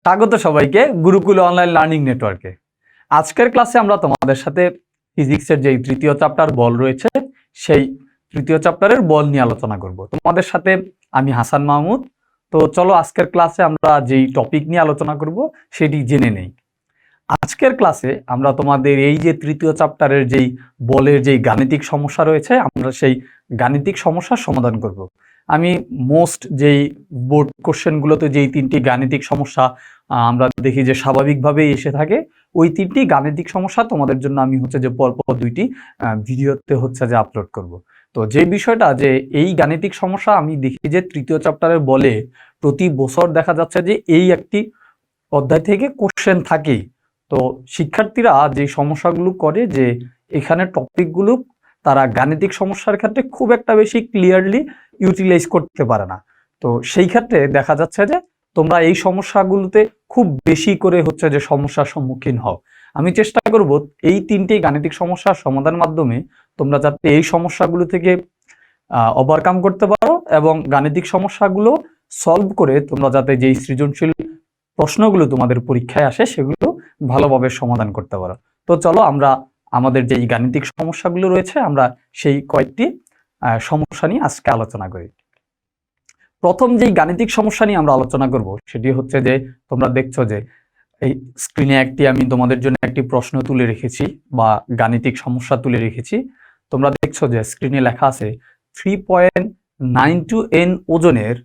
স্বাগত সবাইকে Gurukul online learning নেটওয়ার্কে। আজকের ক্লাসে আমরা তোমাদের সাথে ফিজিক্সের যে তৃতীয় চ্যাপ্টার বল রয়েছে সেই তৃতীয় চ্যাপ্টারের বল নিয়ে আলোচনা করব। তোমাদের সাথে আমি হাসান মাহমুদ। তো চলো আজকের ক্লাসে আমরা যেই টপিক নিয়ে আলোচনা করব সেটি জেনে নেই। আজকের ক্লাসে আমরা তোমাদের এই যে তৃতীয় চ্যাপ্টারের যেই বলের যেই গাণিতিক সমস্যা রয়েছে আমরা সেই গাণিতিক সমস্যার সমাধান করব। আমি মোস্ট যেই বোর্ড কোশ্চেনগুলোতে যেই তিনটি গাণিতিক সমস্যা আমরা দেখি যে স্বাভাবিকভাবেই এসে থাকে, ওই তিনটি গাণিতিক সমস্যা তোমাদের জন্য আমি যে পরপর দুইটি ভিডিওতে যে আপলোড করব। তো যে বিষয়টা যে এই গাণিতিক সমস্যা আমি দেখি যে তৃতীয় চ্যাপ্টারের বলে প্রতি বছর দেখা যাচ্ছে যে এই একটি অধ্যায় থেকে কোশ্চেন থাকেই। তো শিক্ষার্থীরা যে সমস্যাগুলো করে যে এখানে টপিকগুলো তারা গাণিতিক সমস্যার ক্ষেত্রে খুব একটা বেশি ক্লিয়ারলি ইউটিলাইজ করতে পারে না। তো সেই ক্ষেত্রে দেখা যাচ্ছে যে তোমরা এই সমস্যাগুলোতে খুব বেশি করে যে সমস্যার সম্মুখীন হও। আমি চেষ্টা করব এই তিনটি গাণিতিক সমস্যার সমাধানের মাধ্যমে তোমরা যাতে এই সমস্যাগুলো থেকে ওভারকাম করতে পারো এবং গাণিতিক সমস্যাগুলো সলভ করে তোমরা যাতে যেই সৃজনশীল প্রশ্নগুলো তোমাদের পরীক্ষায় আসে সেগুলো ভালোভাবে সমাধান করতে পারো। তো চলো আমরা আমাদের যেই গাণিতিক সমস্যাগুলো রয়েছে আমরা সেই কয়েকটি সমস্যা নিয়ে আজকে আলোচনা করি। প্রথম যেই গাণিতিক সমস্যা নিয়ে আমরা আলোচনা করব সেটি যে তোমরা দেখছো যে এই স্ক্রিনে আমি তোমাদের জন্য একটি প্রশ্ন তুলে রেখেছি বা গাণিতিক সমস্যা তুলে রেখেছি। তোমরা দেখছো যে স্ক্রিনে লেখা আছে 3.92 N ওজনের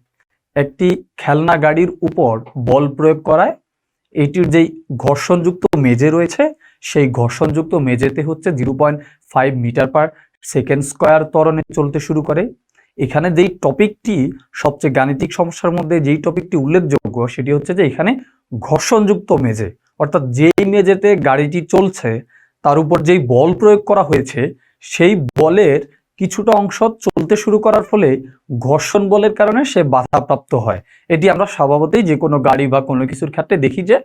একটি খেলনা গাড়ির উপর বল প্রয়োগ করায় এটির যেই ঘর্ষণযুক্ত মেঝে রয়েছে সেই ঘর্ষণযুক্ত মেঝেতে 0.5 মিটার পার সেকেন্ড স্কয়ার ত্বরণে চলতে শুরু করে। এখানে যেই টপিকটি সবচেয়ে গাণিতিক সমস্যার মধ্যে যেই টপিকটি উল্লেখযোগ্য সেটি যে এখানে ঘর্ষণযুক্ত মেঝে, অর্থাৎ যেই মেঝেতে গাড়িটি চলছে তার উপর যেই বল প্রয়োগ করা হয়েছে সেই বলের কিছুটা অংশ চলতে শুরু করার ফলে ঘর্ষণ বলের কারণে সে বাধাপ্রাপ্ত হয়। এটি আমরা স্বভাবতই যে কোনো গাড়ি বা কোনো কিছুর ক্ষেত্রে দেখি যে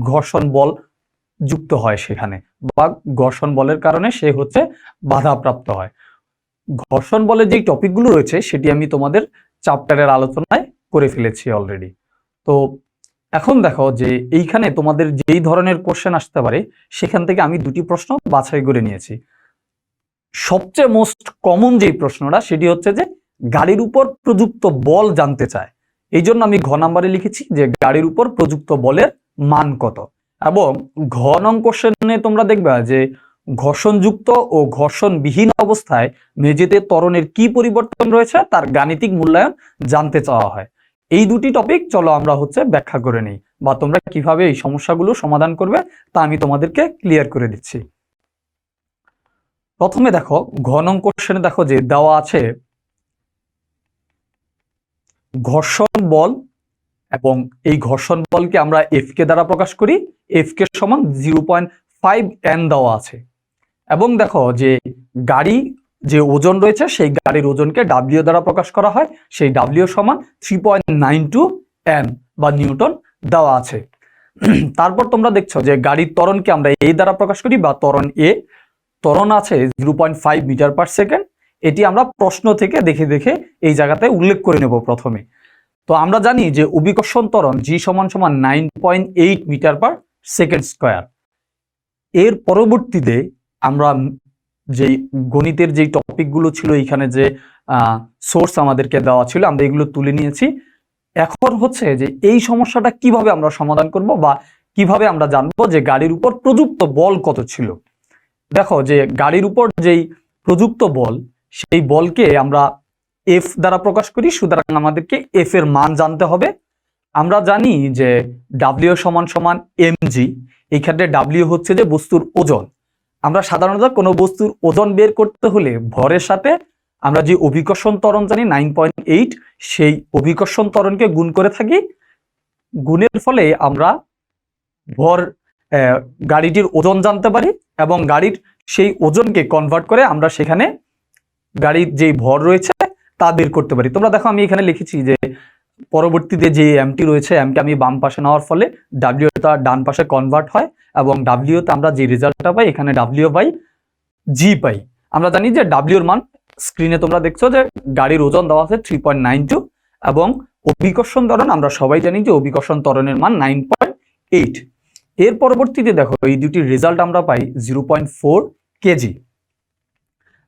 ঘর্ষণ বল যুক্ত হয় সেখানে, বা ঘর্ষণ বলের কারণে সে বাধাপ্রাপ্ত হয়। ঘর্ষণ বলের যে টপিকগুলো রয়েছে সেটি আমি তোমাদের চ্যাপ্টারের আলোচনায় করে ফেলেছি অলরেডি। তো এখন দেখো যে এইখানে তোমাদের যেই ধরনের কোশ্চেন আসতে পারে সেখান থেকে আমি দুটি প্রশ্ন বাছাই করে নিয়েছি। সবচেয়ে মোস্ট কমন যেই প্রশ্নটা সেটি যে গাড়ির উপর প্রযুক্ত বল জানতে চায়। এই জন্য আমি ঘ নাম্বারে লিখেছি যে গাড়ির উপর প্রযুক্ত বলের মান কত। এবং ঘ নং কোশ্চেনে তোমরা দেখবা যে ঘর্ষণযুক্ত ও ঘর্ষণবিহীন অবস্থায় মেঝেতে ত্বরণের কি পরিবর্তন রয়েছে তার গাণিতিক মূল্যায়ন জানতে চাওয়া হয়। এই দুটি টপিক চলো আমরা ব্যাখ্যা করে নিই, বা তোমরা কিভাবে এই সমস্যাগুলো সমাধান করবে তা আমি তোমাদেরকে ক্লিয়ার করে দিচ্ছি। প্রথমে দেখো ঘ নং কোশ্চেনে দেখো যে দেওয়া আছে ঘর্ষণ বল, এবং এই ঘর্ষণ বলকে আমরা এফ কে দ্বারা প্রকাশ করি। এফ কে সমান 0.5 N দেওয়া আছে। এবং দেখো যে গাড়ি যে ওজন রয়েছে সেই গাড়ির ওজনকে ডাব্লিউ দ্বারা প্রকাশ করা হয়, সেই ডাব্লিউ সমান 3.92 N বা নিউটন দেওয়া আছে। তারপর তোমরা দেখছো যে গাড়ির ত্বরণকে আমরা এ দ্বারা প্রকাশ করি, বা ত্বরণ এ, ত্বরণ আছে 0.5 মিটার পার সেকেন্ড। এটি আমরা প্রশ্ন থেকে দেখে এই জায়গাতে উল্লেখ করে নেব প্রথমে। তো আমরা জানি যে অভিকর্ষণ ত্বরণ জি সমান 9.8 মিটার পার সেকেন্ড স্কয়ার। এর পরবর্তীতে আমরা যেই গণিতের যেই টপিকগুলো ছিল এখানে যে সোর্স আমাদেরকে দেওয়া ছিল আমরা এগুলো তুলে নিয়েছি। এখন যে এই সমস্যাটা কিভাবে আমরা সমাধান করব বা কিভাবে আমরা জানবো যে গাড়ির উপর প্রযুক্ত বল কত ছিল। দেখো যে গাড়ির উপর যেই প্রযুক্ত বল সেই বলকে আমরা এফ দ্বারা প্রকাশ করি, সুতরাং আমাদেরকে এফ এর মান জানতে হবে। আমরা জানি যে ডাব্লিউ সমান mg। এই ক্ষেত্রে ডাব্লিউ যে বস্তুর ওজন। আমরা সাধারণত কোনো বস্তুর ওজন বের করতে হলে ভরের সাথে আমরা যে অভিকর্ষণ ত্বরণ জানি 9.8, সেই অভিকর্ষণ ত্বরণকে গুণ করে থাকি। গুণের ফলে আমরা গাড়িটির ওজন জানতে পারি এবং গাড়ির সেই ওজনকে কনভার্ট করে আমরা সেখানে গাড়ির যে ভর রয়েছে তা বের করতে পারি। তোমরা দেখো আমি এখানে লিখেছি যে পরবর্তীতে যে এমটি রয়েছে এমটি আমি বাম পাশে নেওয়ার ফলে ডাব্লিউ তা ডান পাশে কনভার্ট হয়, এবং ডাব্লিউতে আমরা যে রেজাল্টটা পাই এখানে ডাব্লিউ বাই জি পাই। আমরা জানি যে ডাব্লিউর মান স্ক্রিনে তোমরা দেখছো যে গাড়ির ওজন দেওয়া আছে 3.92, এবং অভিকর্ষণ ত্বরণ আমরা সবাই জানি যে অভিকর্ষণ ত্বরণের মান 8। এর পরবর্তীতে দেখো এই দুটির রেজাল্ট আমরা পাই 0.4 কেজি।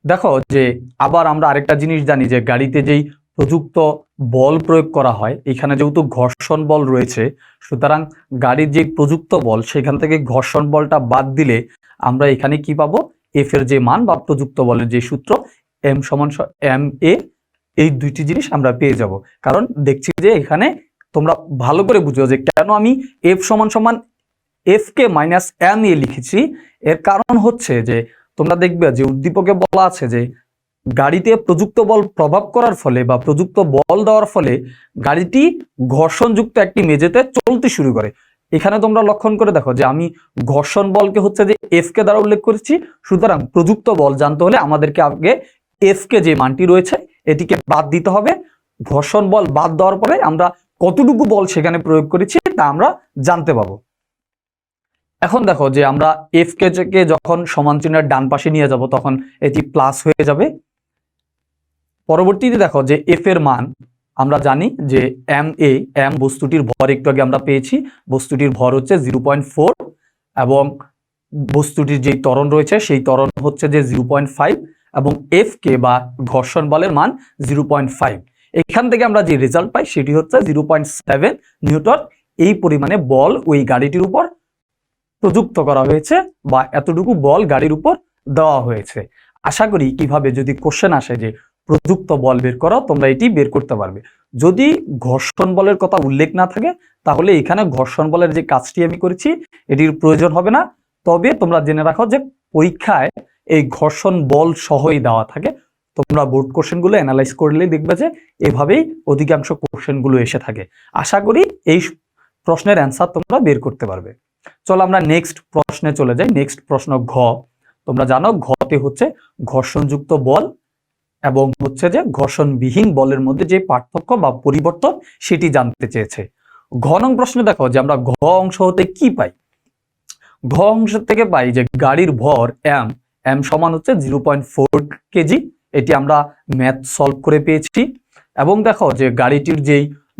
দেখো যে আবার আমরা আরেকটা জিনিস জানি যে গাড়িতে যেই প্রযুক্ত বল প্রয়োগ করা হয়, এখানে যেহেতু ঘর্ষণ বল রয়েছে, সুতরাং গাড়ির যে প্রযুক্ত বল সেখান থেকে ঘর্ষণ বলটা বাদ দিলে আমরা এখানে কি পাবো, এফ এর যে মান বা প্রযুক্ত বলের যে সূত্র এম সমান এম এ, এই দুইটি জিনিস আমরা পেয়ে যাব। কারণ দেখছি যে এখানে তোমরা ভালো করে বুঝো যে কেন আমি এফ সমান সমান F K minus M A লিখেছি। এর কারণ হচ্ছে যে তোমরা দেখবে যে উদ্দীপকে বলা আছে যে গাড়িতে প্রযুক্ত বল প্রভাব করার ফলে বা প্রযুক্ত বল দেওয়ার ফলে গাড়িটি ঘর্ষণযুক্ত একটি মেঝেতে চলতে শুরু করে। এখানে তোমরা লক্ষণ করে দেখো যে আমি ঘর্ষণ বলকে হচ্ছে যে এফ কে দ্বারা উল্লেখ করেছি, সুতরাং প্রযুক্ত বল জানতে হলে আমাদেরকে আগে এফ কে যে মানটি রয়েছে এটিকে বাদ দিতে হবে। ঘর্ষণ বল বাদ দেওয়ার পরে আমরা কতটুকু বল সেখানে প্রয়োগ করেছি তা আমরা জানতে পাবো। এখন দেখো যে আমরা এফ কে যখন সমান চিহ্নের ডান পাশে নিয়ে যাব তখন এটি প্লাস হয়ে যাবে। পরবর্তীতে দেখো যে এফ এর মান আমরা জানি যে এম বস্তুটির ভর একটু আগে আমরা পেয়েছি, বস্তুটির ভর হচ্ছে 0.4 এবং বস্তুটির যেই ত্বরণ রয়েছে সেই ত্বরণ হচ্ছে যে 0.5 এবং এফ কে বা ঘর্ষণ বলের মান 0.5। এখান থেকে আমরা যে রেজাল্ট পাই সেটি হচ্ছে 0.7 নিউটন। এই পরিমাণে বল ওই গাড়িটির উপর প্রযুক্ত করা হয়েছে বা এতটুকু বল গাড়ির উপর দেওয়া হয়েছে। আশা করি কিভাবে যদি কোশ্চেন আসে যে প্রযুক্ত বল বের করো, তোমরা এটি বের করতে পারবে। যদি ঘর্ষণ বলের কথা উল্লেখ না থাকে তাহলে এখানে ঘর্ষণ বলের যে কাজটি আমি করেছি এটির প্রয়োজন হবে না। তবে তোমরা জেনে রাখো যে পরীক্ষায় এই ঘর্ষণ বল সহই দেওয়া থাকে। তোমরা বোর্ড কোশ্চেনগুলো অ্যানালাইজ করলেই দেখবে যে এভাবেই অধিকাংশ কোশ্চেনগুলো এসে থাকে। আশা করি এই প্রশ্নের অ্যান্সার তোমরা বের করতে পারবে। চলো আমরা নেক্সট প্রশ্নে চলে যাই। নেক্সট প্রশ্ন ঘ। তোমরা জানো ঘতে হচ্ছে ঘর্ষণযুক্ত বল এবং হচ্ছে যে ঘর্ষণবিহীন বলের মধ্যে যে পার্থক্য বা পরিবর্তন সেটি জানতে চেয়েছে। ঘ নং প্রশ্নে দেখো যে আমরা ঘ অংশ হতে কি পাই। ঘ অংশ থেকে পাই যে গাড়ির ভর এম সমান হচ্ছে 0.4 কেজি। এটি আমরা ম্যাথ সলভ করে পেয়েছি। এবং দেখো যে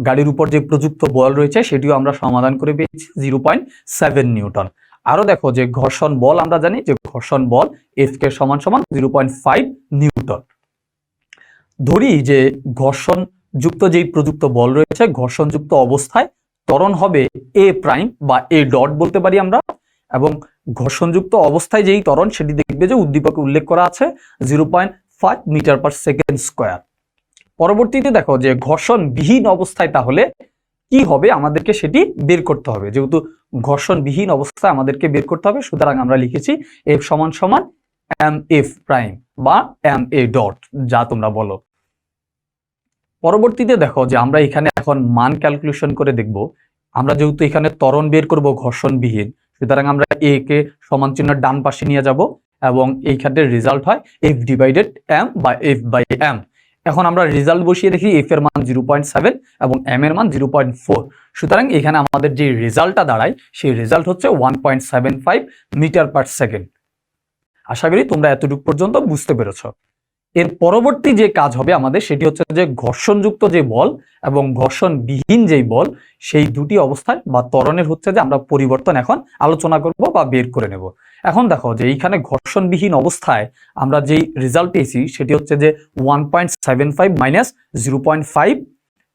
গাড়ির উপর যে প্রযুক্ত বল রয়েছে সেটিও আমরা সমাধান করে পেয়েছি 0.7 নিউটন। আরো দেখো যে ঘর্ষণ বল আমরা জানি যে ঘর্ষণ বল এফ কে সমান সমান 0.5 নিউটন। ধরি যে ঘর্ষণ যুক্ত যেই প্রযুক্ত বল রয়েছে ঘর্ষণযুক্ত অবস্থায় ত্বরণ হবে এ প্রাইম বা এ ডট বলতে পারি আমরা, এবং ঘর্ষণযুক্ত অবস্থায় যেই ত্বরণ সেটি দেখবে যে উদ্দীপকে উল্লেখ করা আছে 0.5 মিটার পার সেকেন্ড স্কোয়ার। পরবর্তীতে দেখো যে ঘর্ষণবিহীন অবস্থায় তাহলে কি হবে আমাদেরকে সেটি বের করতে হবে। যেহেতু ঘর্ষণবিহীন অবস্থায় আমাদেরকে বের করতে হবে, সুতরাং আমরা লিখেছি এফ সমান সমান এম এফ প্রাইম বা এম এ ডট, যা তোমরা বলো। পরবর্তীতে দেখো যে আমরা এখানে এখন মান ক্যালকুলেশন করে দেখব। আমরা যেহেতু এখানে ত্বরণ বের করব ঘর্ষণবিহীন, সুতরাং আমরা এ কে সমান চিহ্ন ডান পাশে নিয়ে যাব এবং এই ক্ষেত্রে রেজাল্ট হয় এফ ডিভাইডেড এম বা এফ বাই এম। এখন আমরা রেজাল্ট বসিয়ে দেখি এফ এর মান 0.7 এবং এম এর মান 0.4। সুতরাং এখানে আমাদের যে রেজাল্টটা দাঁড়ায় সেই রেজাল্ট হচ্ছে 1.75 মিটার পার সেকেন্ড। আশা করি তোমরা এতটুকু পর্যন্ত বুঝতে পেরেছ। এর পরবর্তী যে কাজ হবে আমাদের সেটি হচ্ছে যে ঘর্ষণযুক্ত যে বল এবং ঘর্ষণবিহীন যেই বল সেই দুটি অবস্থায় বা ত্বরণের হচ্ছে যে আমরা পরিবর্তন এখন আলোচনা করব বা বের করে নেব। এখন দেখো যে এইখানে ঘর্ষণবিহীন অবস্থায় আমরা যেই রেজাল্ট পেয়েছি সেটি হচ্ছে যে 1.75 মাইনাস 0.5,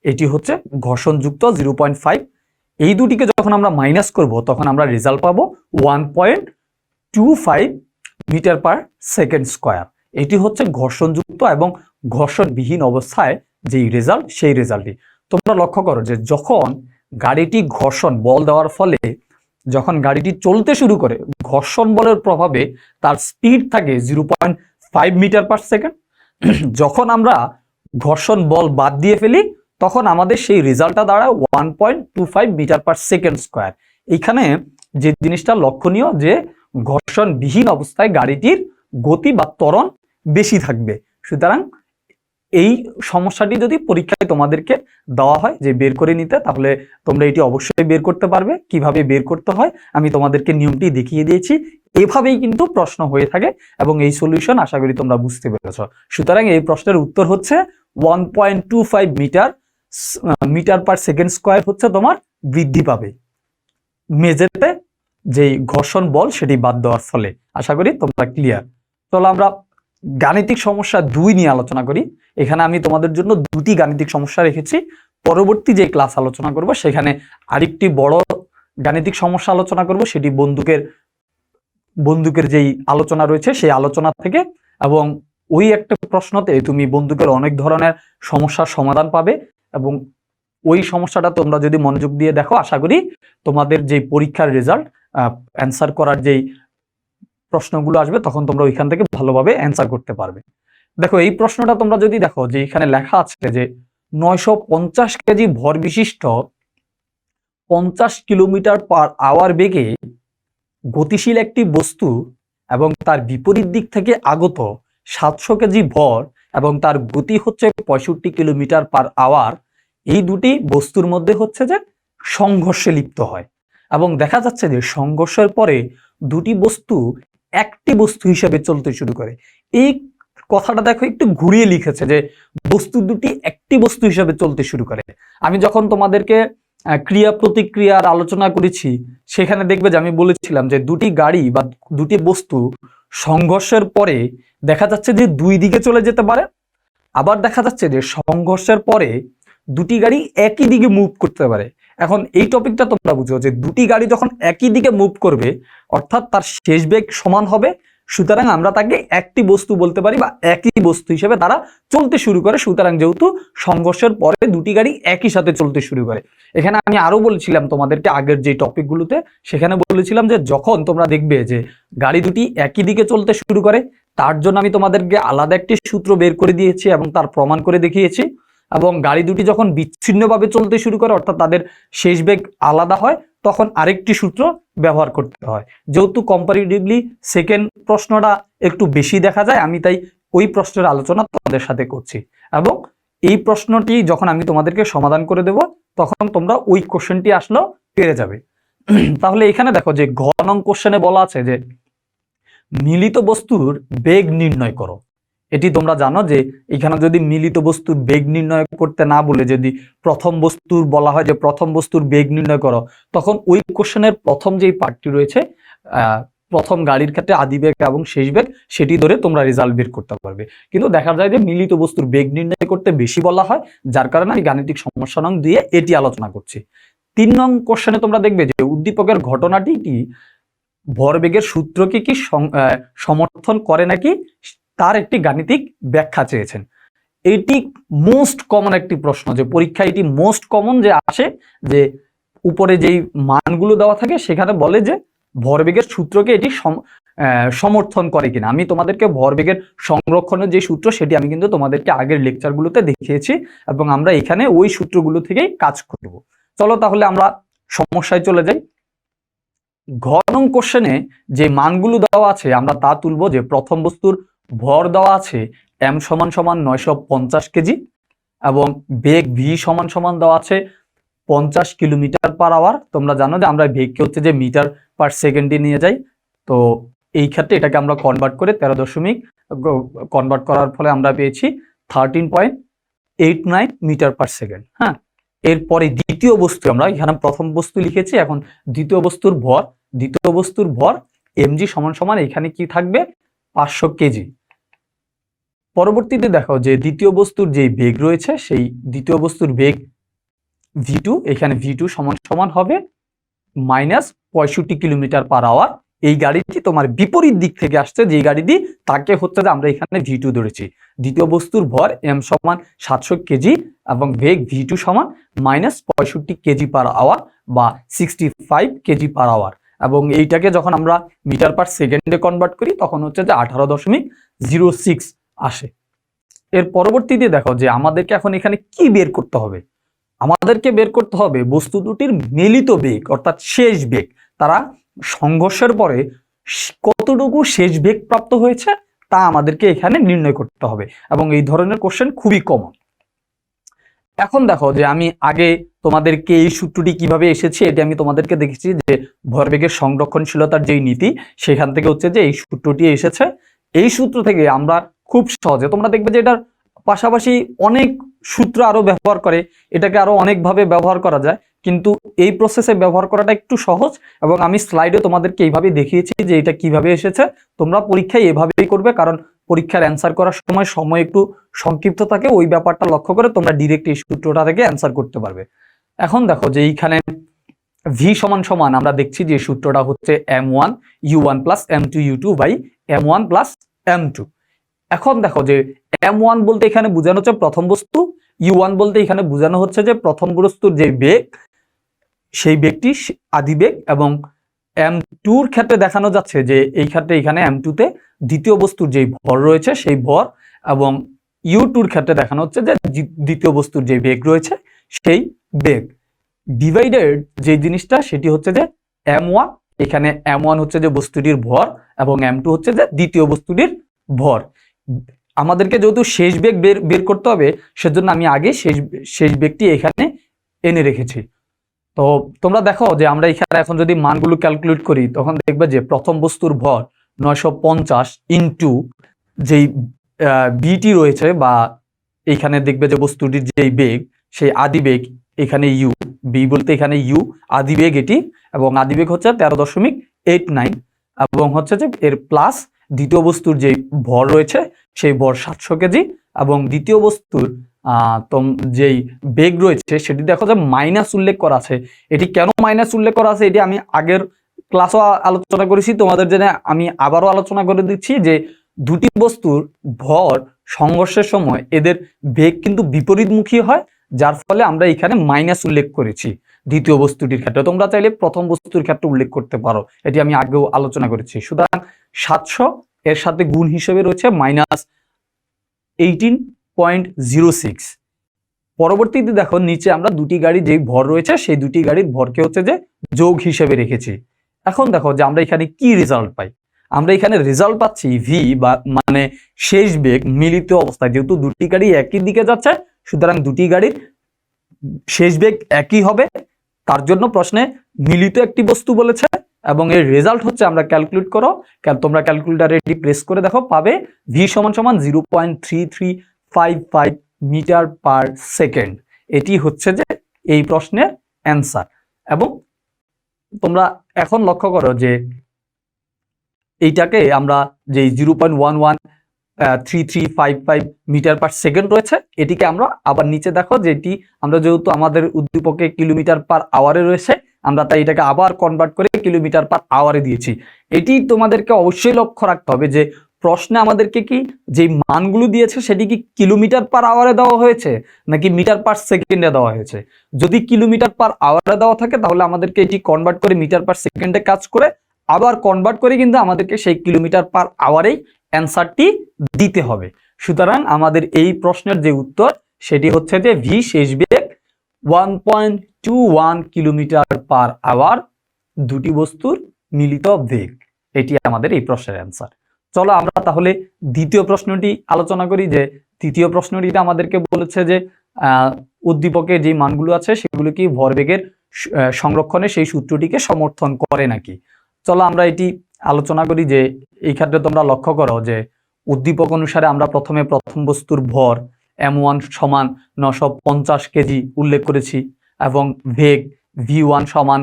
এটি হচ্ছে ঘর্ষণযুক্ত 0.5। এই দুটিকে যখন আমরা মাইনাস করব তখন আমরা রেজাল্ট পাবো 1.25 মিটার পার সেকেন্ড স্কোয়ার। এটি হচ্ছে ঘর্ষণযুক্ত এবং ঘর্ষণবিহীন অবস্থায় যেই রেজাল্ট সেই রেজাল্টটি। তোমরা লক্ষ্য করো যে যখন গাড়িটি ঘর্ষণ বল দেওয়ার ফলে যখন গাড়িটি চলতে শুরু করে ঘর্ষণ বলের প্রভাবে তার স্পিড থাকে 0.5 মিটার পার সেকেন্ড। যখন আমরা ঘর্ষণ বল বাদ দিয়ে ফেলি তখন আমাদের সেই রেজাল্টটা দাঁড়ায় 1.25 মিটার পার সেকেন্ড স্কোয়ার। এইখানে যে জিনিসটা লক্ষণীয় যে ঘর্ষণবিহীন অবস্থায় গাড়িটির গতি বা ত্বরণ বেশি থাকবে। সুতরাং এই সমস্যাটি যদি পরীক্ষায় তোমাদেরকে দেওয়া হয় যে বের করে নিতে, তাহলে তোমরা এটি অবশ্যই বের করতে পারবে। কিভাবে বের করতে হয় আমি তোমাদেরকে নিয়মটি দেখিয়ে দিয়েছি। এভাবেই কিন্তু প্রশ্ন হয়ে থাকে এবং এই সলিউশন আশা করি তোমরা বুঝতে পেরেছ। সুতরাং এই প্রশ্নের উত্তর হচ্ছে 1.25 মিটার পার সেকেন্ড স্কোয়ার হচ্ছে তোমার বৃদ্ধি পাবে। মেঝেতে যেই ঘর্ষণ বল সেটি বাদ দেওয়ার ফলে। আশা করি তোমরা ক্লিয়ার। চলো আমরা গাণিতিক সমস্যা 2 নিয়ে আলোচনা করি। এখানে আমি তোমাদের জন্য 2টি গাণিতিক সমস্যা রেখেছি। পরবর্তী যে ক্লাস আলোচনা করব সেখানে আরেকটি বড় গাণিতিক সমস্যা আলোচনা করব, সেটি বন্দুকের যেই আলোচনা রয়েছে সেই আলোচনা থেকে, এবং ওই একটা প্রশ্নতে তুমি বন্দুকের অনেক ধরনের সমস্যার সমাধান পাবে, এবং ওই সমস্যাটা তোমরা যদি মনোযোগ দিয়ে দেখো আশা করি তোমাদের যে পরীক্ষার রেজাল্ট অ্যান্সার করার যেই প্রশ্নগুলো আসবে তখন তোমরা ওইখান থেকে ভালোভাবে অ্যান্সার করতে পারবে। দেখো এই প্রশ্নটা তোমরা যদি দেখো যে এখানে লেখা আছে যে 950 কেজি ভর বিশিষ্ট 50 কিলোমিটার পার আওয়ার বেগে গতিশীল একটি বস্তু এবং তার বিপরীত দিক থেকে আগত 700 কেজি ভর এবং তার গতি হচ্ছে 65 কিলোমিটার পার আওয়ার, এই দুটি বস্তুর মধ্যে হচ্ছে যে সংঘর্ষে লিপ্ত হয়, এবং দেখা যাচ্ছে যে সংঘর্ষের পরে দুটি বস্তু একটি বস্তু হিসেবে চলতে শুরু করে। এই কথাটা দেখো একটু ঘুরিয়ে লিখেছে যে বস্তু দুটি একটি বস্তু হিসেবে চলতে শুরু করে। আমি যখন তোমাদেরকে ক্রিয়া প্রতিক্রিয়ার আলোচনা করেছি সেখানে দেখবে যে আমি বলেছিলাম যে দুটি গাড়ি বা দুটি বস্তু সংঘর্ষের পরে দেখা যাচ্ছে যে দুই দিকে চলে যেতে পারে, আবার দেখা যাচ্ছে যে সংঘর্ষের পরে দুটি গাড়ি একই দিকে মুভ করতে পারে। এখন এই টপিকটা তোমরা বুঝো যে দুটি গাড়ি যখন একই দিকে মুভ করবে অর্থাৎ তার শেষ বেগ সমান হবে, সুতরাং আমরা তাকে একটি বস্তু বলতে পারি বা একই বস্তু হিসেবে তারা চলতে শুরু করে। সুতরাং যেহেতু সংঘর্ষের পরে দুটি গাড়ি একই সাথে চলতে শুরু করে। এখানে আমি আরো বলেছিলাম তোমাদেরকে আগের যে টপিকগুলোতে, সেখানে বলেছিলাম যে যখন তোমরা দেখবে যে গাড়ি দুটি একই দিকে চলতে শুরু করে তার জন্য আমি তোমাদেরকে আলাদা একটি সূত্র বের করে দিয়েছি এবং তার প্রমাণ করে দেখিয়েছি, এবং গাড়ি দুটি যখন বিচ্ছিন্নভাবে চলতে শুরু করে অর্থাৎ তাদের শেষ বেগ আলাদা হয় তখন আরেকটি সূত্র ব্যবহার করতে হয়। যেহেতু কম্পারেটিভলি সেকেন্ড প্রশ্নটা একটু বেশি দেখা যায় আমি তাই ওই প্রশ্নের আলোচনা তোমাদের সাথে করছি, এবং এই প্রশ্নটি যখন আমি তোমাদেরকে সমাধান করে দেব তখন তোমরা ওই কোশ্চেনটি আসলেও পেরে যাবে। তাহলে এখানে দেখো যে ঘ নং কোশ্চেনে বলা আছে যে মিলিত বস্তুর বেগ নির্ণয় করো। এটি তোমরা জানো যে এখানে যদি মিলিত বস্তুর বেগ নির্ণয় করতে না বলে যদি প্রথম বস্তুর বলা হয় যে প্রথম বস্তুর বেগ নির্ণয় করো, তখন ওই কোশ্চেনের প্রথম যেই পার্টটি রয়েছে প্রথম গাড়ির ক্ষেত্রে আদি বেগ এবং শেষ বেগ সেটি ধরে তোমরা রেজাল্ট বের করতে পারবে। কিন্তু দেখা যায় যে মিলিত বস্তুর বেগ নির্ণয় করতে বেশি বলা হয়, যার কারণে আমি গাণিতিক সমস্যা নং দিয়ে এটি আলোচনা করছি। 3 নং কোশ্চেনে তোমরা দেখবে যে উদ্দীপকের ঘটনাটি কি ভরবেগের সূত্রকে কি সমর্থন করে নাকি তার একটি গাণিতিক ব্যাখ্যা চেয়েছেন। এটি মোস্ট কমন একটি প্রশ্ন, যে পরীক্ষায় এটি মোস্ট কমন যে আসে, যে উপরে যেই মানগুলো দেওয়া থাকে সেখানে বলে যে ভরবেগের সূত্রকে এটি সমর্থন করে কিনা। আমি তোমাদেরকে ভরবেগের সংরক্ষণের যে সূত্র সেটি আমি কিন্তু তোমাদেরকে আগের লেকচারগুলোতে দেখিয়েছি এবং আমরা এখানে ওই সূত্রগুলো থেকেই কাজ করব। চলো তাহলে আমরা সমস্যায় চলে যাই। ঘ নং কোশ্চেনে যে মানগুলো দেওয়া আছে আমরা তা তুলব। যে প্রথম বস্তুর ভর দেওয়া আছে m সমান সমান 950 কেজি এবং বেগ v সমান সমান দেওয়া আছে 50 কিলোমিটার পার আওয়ার। তোমরা জানো যে আমরা বেগকে হচ্ছে যে মিটার পার সেকেন্ডে নিয়ে যাই, তো এই ক্ষেত্রে এটাকে আমরা কনভার্ট করে 13 কনভার্ট করার ফলে আমরা পেয়েছি 13.89 মিটার পার সেকেন্ড। হ্যাঁ, এরপরে দ্বিতীয় বস্তু, আমরা এখানে প্রথম বস্তু লিখেছি, এখন দ্বিতীয় বস্তুর ভর mg সমান সমান এখানে কি থাকবে 500 কেজি। পরবর্তীতে দেখো যে দ্বিতীয় বস্তুর যে বেগ রয়েছে সেই দ্বিতীয় বস্তুর বেগ v2, এখানে v2 সমান সমান হবে -65 কিলোমিটার পার আওয়ার। এই গাড়িটি তোমার বিপরীত দিক থেকে আসছে, যে গাড়িটি তাকে হচ্ছে যে আমরা এখানে v2 ধরেছি। দ্বিতীয় বস্তুর ভর m সমান 700 কেজি এবং বেগ v2 সমান -65 কেজি পার আওয়ার বা 65 কেজি পার আওয়ার, এবং এইটাকে যখন আমরা মিটার পার সেকেন্ডে কনভার্ট করি তখন হচ্ছে যে 18.06 আসে। এর পরবর্তীতে দেখো যে আমাদেরকে এখন এখানে কি বের করতে হবে। আমাদেরকে বের করতে হবে বস্তু দুটির মিলিত বেগ অর্থাৎ শেষ বেগ, তারা সংঘর্ষের পরে কতটুকু শেষ বেগ প্রাপ্ত হয়েছে তা আমাদেরকে এখানে নির্ণয় করতে হবে, এবং এই ধরনের কোশ্চেন খুবই কমন। এখন দেখো যে আমি আগে তোমাদেরকে এই সূত্রটি কিভাবে এসেছে এটি আমি তোমাদেরকে দেখেছি, যে ভরবেগের সংরক্ষণশীলতার যেই নীতি সেখান থেকে হচ্ছে যে এই সূত্রটি এসেছে। এই সূত্র থেকে আমরা খুব সহজে, তোমরা দেখবে যে এটার পাশাপাশি অনেক সূত্র আরো ব্যবহার করে, এটাকে আরো অনেকভাবে ব্যবহার করা যায়, কিন্তু এই প্রসেসে ব্যবহার করাটা একটু সহজ, এবং আমি স্লাইডে তোমাদেরকে এইভাবে দেখিয়েছি যে এটা কিভাবে এসেছে। তোমরা পরীক্ষায় এভাবেই করবে, কারণ পরীক্ষার অ্যান্সার করার সময় একটু সংক্ষিপ্ত থাকে, ওই ব্যাপারটা লক্ষ্য করে তোমরা ডিরেক্ট এই সূত্রটা থেকে অ্যান্সার করতে পারবে। এখন দেখো যে এইখানে ভি সমান সমান আমরা দেখছি যে সূত্রটা হচ্ছে m1 u1 plus m2 u2 by m1 plus m2। এখন দেখো যে m1 বলতে এখানে বোঝানো হচ্ছে প্রথম বস্তু, u1 বলতে এখানে বোঝানো হচ্ছে যে প্রথম বস্তুর যে বেগ সেই বেগটি আদিবেগ, এবং m2 এর ক্ষেত্রে দেখানো যাচ্ছে যে এই ক্ষেত্রে এখানে m2 তে দ্বিতীয় বস্তুর যে ভর রয়েছে সেই ভর, এবং u2 এর ক্ষেত্রে দেখানো হচ্ছে যে দ্বিতীয় বস্তুর যে বেগ রয়েছে সেই বেগ। ডিভাইডেড যে জিনিসটা সেটি হচ্ছে যে m1, এখানে m1 হচ্ছে যে বস্তুটির ভর এবং m2 হচ্ছে যে দ্বিতীয় বস্তুটির ভর। আমাদেরকে যেহেতু শেষ বেগ বের করতে হবে, সেজন্য আমি আগে শেষ বেগটি এখানে এনে রেখেছি। তো তোমরা দেখো যে আমরা এখানে এখন যদি মানগুলো ক্যালকুলেট করি, তখন দেখবে যে প্রথম বস্তুর ভর 950 ইন্টু যেই বিটি রয়েছে, বা এইখানে দেখবে যে বস্তুটির যেই বেগ সেই আদিবেগ, এখানে ইউ, বি বলতে এখানে ইউ আদিবেগ এটি, এবং আদিবেগ হচ্ছে 13.89, এবং হচ্ছে যে এর প্লাস দ্বিতীয় বস্তুর যে ভর রয়েছে সেই ভর 700 কেজি, এবং দ্বিতীয় বস্তুর যেই বেগ রয়েছে সেটি দেখো যে মাইনাস উল্লেখ করা আছে। এটি কেন মাইনাস উল্লেখ করা আছে এটি আমি আগের ক্লাসও আলোচনা করেছি, তোমাদের জন্য আমি আবারও আলোচনা করে দিচ্ছি যে দুটি বস্তুর ভর সংঘর্ষের সময় এদের বেগ কিন্তু বিপরীতমুখী হয়, যার ফলে আমরা এখানে মাইনাস উল্লেখ করেছি দ্বিতীয় বস্তুটির ক্ষেত্রে। তোমরা চাইলে প্রথম বস্তুর ক্ষেত্রে উল্লেখ করতে পারো, এটি আমি আগেও আলোচনা করেছি। সুতরাং 700 এর সাথে গুণ হিসেবে রয়েছে মাইনাস 18.06। পরবর্তীতে দেখো নিচে আমরা দুটি গাড়ি যে ভর রয়েছে সেই দুটি গাড়ির ভরকে হচ্ছে যে যোগ হিসেবে রেখেছি। এখন দেখো যে আমরা এখানে কি রেজাল্ট পাই, আমরা এখানে রেজাল্ট পাচ্ছি ভি, বা মানে শেষ বেগ মিলিত অবস্থায়, যেহেতু দুটি গাড়ি একই দিকে যাচ্ছে সুতরাং দুটি গাড়ির শেষ বেগ একই হবে, তার জন্য প্রশ্নে মিলিত একটি বস্তু বলেছে, এবং এর রেজাল্ট হচ্ছে আমরা ক্যালকুলেট করো, তোমরা ক্যালকুলেটরে এটি প্রেস করে দেখো, পাবে ভি সমান সমান 0.3355 মিটার পার সেকেন্ড। এটি হচ্ছে যে এই প্রশ্নের অ্যান্সার। এবং তোমরা এখন লক্ষ্য করো যে এইটাকে আমরা যে 0.113355 মিটার পার সেকেন্ড রয়েছে, এটিকে আমরা আবার নিচে দেখো যে এটি আমরা যেহেতু আমাদের উদ্দীপকে কিলোমিটার পার আওয়ারে রয়েছে, আমরা তাই এটাকে আবার কনভার্ট করে কিলোমিটার পার আওয়ারে দিয়েছি। এটি তোমাদেরকে অবশ্যই লক্ষ্য রাখতে হবে যে প্রশ্নে আমাদেরকে কি যে মানগুলো দিয়েছে সেটি কি কিলোমিটার পার আওয়ারে দেওয়া হয়েছে নাকি মিটার পার সেকেন্ডে দেওয়া হয়েছে। যদি কিলোমিটার পার আওয়ারে দেওয়া থাকে তাহলে আমাদেরকে এটি কনভার্ট করে মিটার পার সেকেন্ডে কাজ করে আবার কনভার্ট করে কিন্তু আমাদেরকে সেই কিলোমিটার পার আওয়ারেই অ্যান্সারটি দিতে হবে। সুতরাং আমাদের এই প্রশ্নের যে উত্তর সেটি হচ্ছে যে ভি শেষ বেগ 1.21 কিলোমিটার পার আওয়ার, দুটি বস্তুর মিলিত বেগ। এটি আমাদের এই প্রশ্নের অ্যান্সার। চলো আমরা তাহলে দ্বিতীয় প্রশ্নটি আলোচনা করি। যে তৃতীয় প্রশ্নটিতে আমাদেরকে বলেছে যে উদ্দীপকে যে মানগুলো আছে সেগুলো কি ভরবেগের সংরক্ষণে সেই সূত্রটিকে সমর্থন করে নাকি। চলো আমরা এটি আলোচনা করি। যে এই ক্ষেত্রে তোমরা লক্ষ্য করো যে উদ্দীপক অনুসারে আমরা প্রথমে প্রথম বস্তুর ভর m1 সমান 950 কেজি উল্লেখ করেছি, এবং বেগ v1 সমান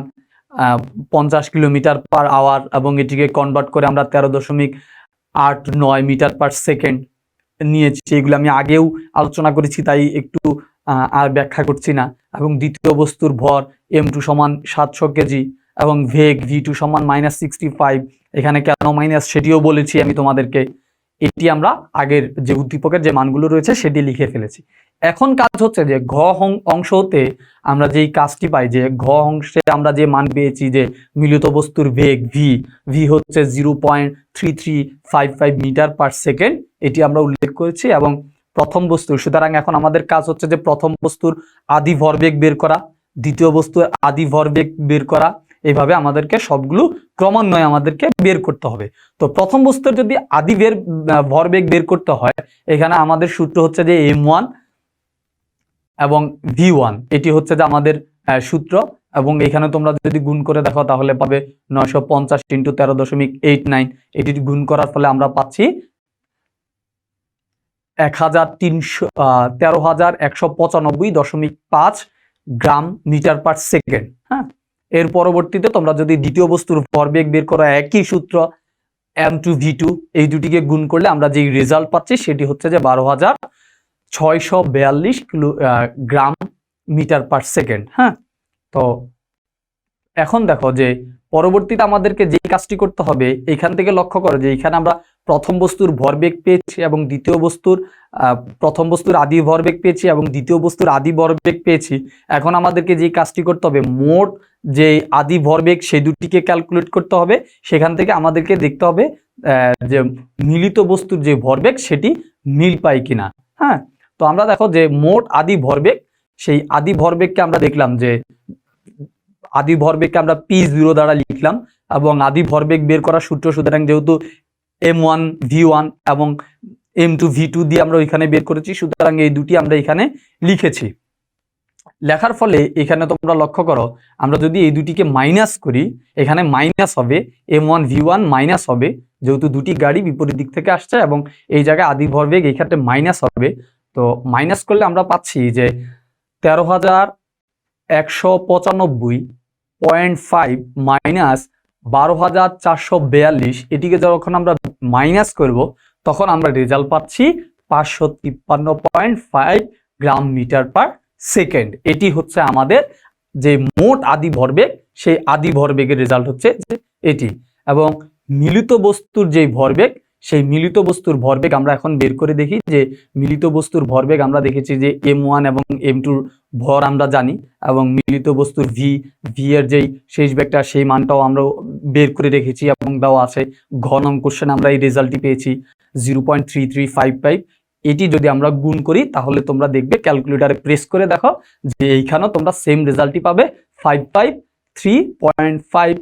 50 কিলোমিটার পার আওয়ার, এবং এটিকে কনভার্ট করে আমরা 13.89 মিটার পার সেকেন্ড নিয়েছি। এগুলো আমি আগেও আলোচনা করেছি তাই একটু আর ব্যাখ্যা করছি না। এবং দ্বিতীয় বস্তুর ভর m2 সমান 700 কেজি, এবং বেগ v2 সমান -65। এখানে কেন মাইনাস সেটিও বলেছি আমি তোমাদেরকে। এটি আমরা আগের যে উদ্দীপকের যে মানগুলো রয়েছে সেটি লিখে ফেলেছি। এখন কাজ হচ্ছে যে ঘ অংশ হতে আমরা যেই কাজটি পাই, যে ঘ অংশে আমরা যে মান পেয়েছি যে মিলিত বস্তুর বেগ ভি হচ্ছে 0.3355 মিটার পার সেকেন্ড, এটি আমরা উল্লেখ করেছি। এবং প্রথম বস্তু, সুতরাং এখন আমাদের কাজ হচ্ছে যে প্রথম বস্তুর আদি ভরবেগ বের করা, দ্বিতীয় বস্তুর আদি ভরবেগ বের করা, এইভাবে আমাদেরকে সবগুলো ক্রমান্বয়ে আমাদেরকে বের করতে হবে। তো প্রথম বস্তুর যদি আদি ভরবেগ বের করতে হয়, এখানে আমাদের সূত্র হচ্ছে যে m1 এবং v1, এটি হচ্ছে যে আমাদের সূত্র। এবং এখানে তোমরা যদি গুণ করে দেখো তাহলে পাবে 950 × 13.89। এটি গুণ করার ফলে আমরা পাচ্ছি 13,195.5 গ্রাম মিটার পার সেকেন্ড। হ্যাঁ, এর পরবর্তীতে তোমরা যদি দ্বিতীয় বস্তুর ভরবেগ বের করা, একই সূত্র m2v2, এই দুটিকে গুণ করলে আমরা যেই রেজাল্ট পাচ্ছি সেটি হচ্ছে যে 12,642 গ্রাম মিটার পার সেকেন্ড। হ্যাঁ, তো এখন দেখো যে পরবর্তীতে আমাদেরকে যে কাজটি করতে হবে, এখান থেকে লক্ষ্য করো যে এখানে আমরা প্রথম বস্তুর ভরবেগ পেয়েছি এবং দ্বিতীয় বস্তুর প্রথম বস্তুর আদি ভরবেগ পেয়েছি এবং দ্বিতীয় বস্তুর আদি ভরবেগ পেয়েছি। এখন আমাদেরকে যে কাজটি করতে হবে, মোট যে আদি ভরবেগ সেই দুটিকে ক্যালকুলেট করতে হবে। সেখান থেকে আমাদেরকে দেখতে হবে যে মিলিত বস্তুর যে ভরবেগ সেটি মিল পায় কিনা। হ্যাঁ, তো আমরা দেখো যে মোট আদি ভরবেগ, সেই আদি ভরবেগকে আমরা দেখলাম যে আদি ভরবেগকে আমরা P0 দ্বারা লিখলাম এবং আদি ভরবেগ বের করার সূত্র, সুতরাং যেহেতু m1v1 এবং m2v2 দিয়ে আমরা ওইখানে বের করেছি, সুতরাং এই দুটি আমরা এখানে লিখেছি। লেখার ফলে এখানে তোমরা লক্ষ্য করো, আমরা যদি এই দুটিকে মাইনাস করি, এখানে মাইনাস হবে, m1v1 মাইনাস হবে, যেহেতু দুটি গাড়ি বিপরীত দিক থেকে আসছে এবং এই জায়গায় আদি ভরবেগ এই ক্ষেত্রে মাইনাস হবে। তো মাইনাস করলে আমরা পাচ্ছি যে 13,195.5 মাইনাস 12,442, এটিকে যখন আমরা মাইনাস করব তখন আমরা রেজাল্ট পাচ্ছি 553.5 গ্রাম মিটার পার সেকেন্ড। এটি হচ্ছে আমাদের যে মোট আদি ভরবেগ, সেই আদি ভরবেগের রেজাল্ট হচ্ছে এটি। এবং মিলিত বস্তুর যে ভরবেগ, সেই মিলিত বস্তুর ভরবেগ আমরা এখন বের করে দেখি। যে মিলিত বস্তুর ভরবেগ আমরা দেখেছি যে m1 এবং m2 ভর আমরা জানি, এবং মিলিত বস্তুর ভি এর যেই শেষ বেগটা সেই মানটাও আমরা বের করে রেখেছি এবং দেওয়া আছে। ঘ নং কোশ্চেন আমরা এই রেজাল্টটি পেয়েছি 0.3355। এটি যদি আমরা গুণ করি তাহলে তোমরা দেখবে, ক্যালকুলেটারে প্রেস করে দেখো যে এইখানেও তোমরা সেম রেজাল্টই পাবে, 553.5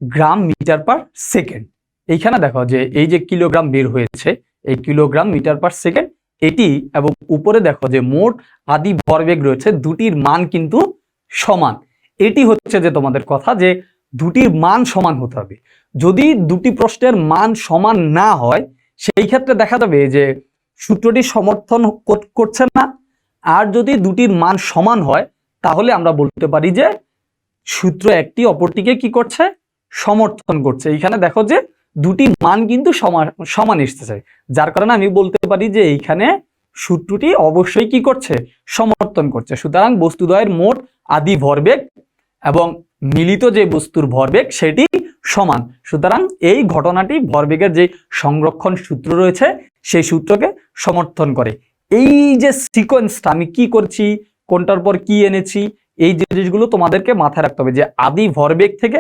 গ্রাম মিটার পার সেকেন্ড। এইখানে দেখো যে এই যে কিলোগ্রাম বের হয়েছে, এই কিলোগ্রাম মিটার পার সেকেন্ড এটি, এবং উপরে দেখো যে মোট আদি ভরবেগ রয়েছে, দুটির মান কিন্তু সমান। এটি হচ্ছে যে তোমাদের কথা, যে দুটির মান সমান হতে হবে। যদি দুটি প্রশ্নের মান সমান না হয়, সেই ক্ষেত্রে দেখা যাবে যে সূত্রটি সমর্থন করছে না। আর যদি দুটির মান সমান হয় তাহলে আমরা বলতে পারি যে সূত্র একটি অপরটিকে কি করছে, সমর্থন করছে। এইখানে দেখো যে দুটি মান কিন্তু সমান এসেছে, যার কারণে আমি বলতে পারি যে এইখানে সূত্রটি অবশ্যই কি করছে, সমর্থন করছে। সুতরাং বস্তুদ্বয়ের মোট আদি ভরবেগ এবং মিলিত যে বস্তুর ভরবেগ সেটি সমান। সুতরাং এই ঘটনাটি ভরবেগের যে সংরক্ষণ সূত্র রয়েছে সেই সূত্রকে সমর্থন করে। এই যে সিকোয়েন্সটা আমি কি করছি, কোনটার পর কি এনেছি, এই জিনিসগুলো তোমাদেরকে মাথায় রাখতে হবে। যে আদি ভরবেগ থেকে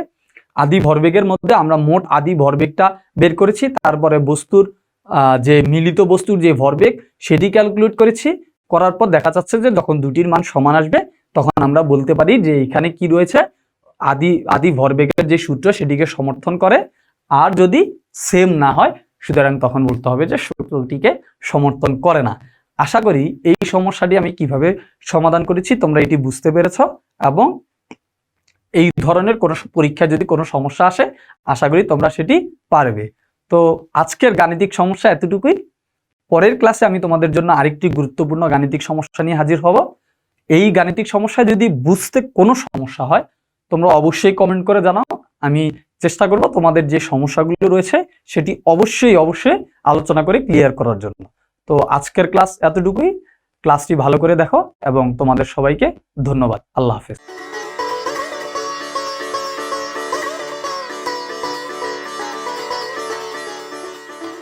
আদি ভরবেগের মধ্যে আমরা মোট আদি ভরবেগটা বের করেছি, তারপরে বস্তুর যে মিলিত বস্তুর যে ভরবেগ সেটি ক্যালকুলেট করেছি, করার পর দেখা যাচ্ছে যে যখন দুটির মান সমান আসবে তখন আমরা বলতে পারি যে এখানে কি রয়েছে, আদি ভরবেগের যে সূত্র সেটিকে সমর্থন করে। আর যদি সেম না হয় সুতরাং তখন বলতে হবে যে সূত্রটিকে সমর্থন করে না। আশা করি এই সমস্যাটি আমি কিভাবে সমাধান করেছি তোমরা এটি বুঝতে পেরেছো, এবং এই ধরনের কোনো পরীক্ষায় যদি কোনো সমস্যা আসে আশা করি তোমরা সেটি পারবে। তো আজকের গাণিতিক সমস্যা এতটুকুই। পরের ক্লাসে আমি তোমাদের জন্য আরেকটি গুরুত্বপূর্ণ গাণিতিক সমস্যা নিয়ে হাজির হব। এই গাণিতিক সমস্যা যদি বুঝতে কোনো সমস্যা হয় তোমরা অবশ্যই কমেন্ট করে জানাও। আমি চেষ্টা করব তোমাদের যে সমস্যাগুলো রয়েছে সেটি অবশ্যই আলোচনা করে ক্লিয়ার করার জন্য। তো আজকের ক্লাস এতটুকুই। ক্লাসটি ভালো করে দেখো এবং তোমাদের সবাইকে ধন্যবাদ। আল্লাহ হাফেজ।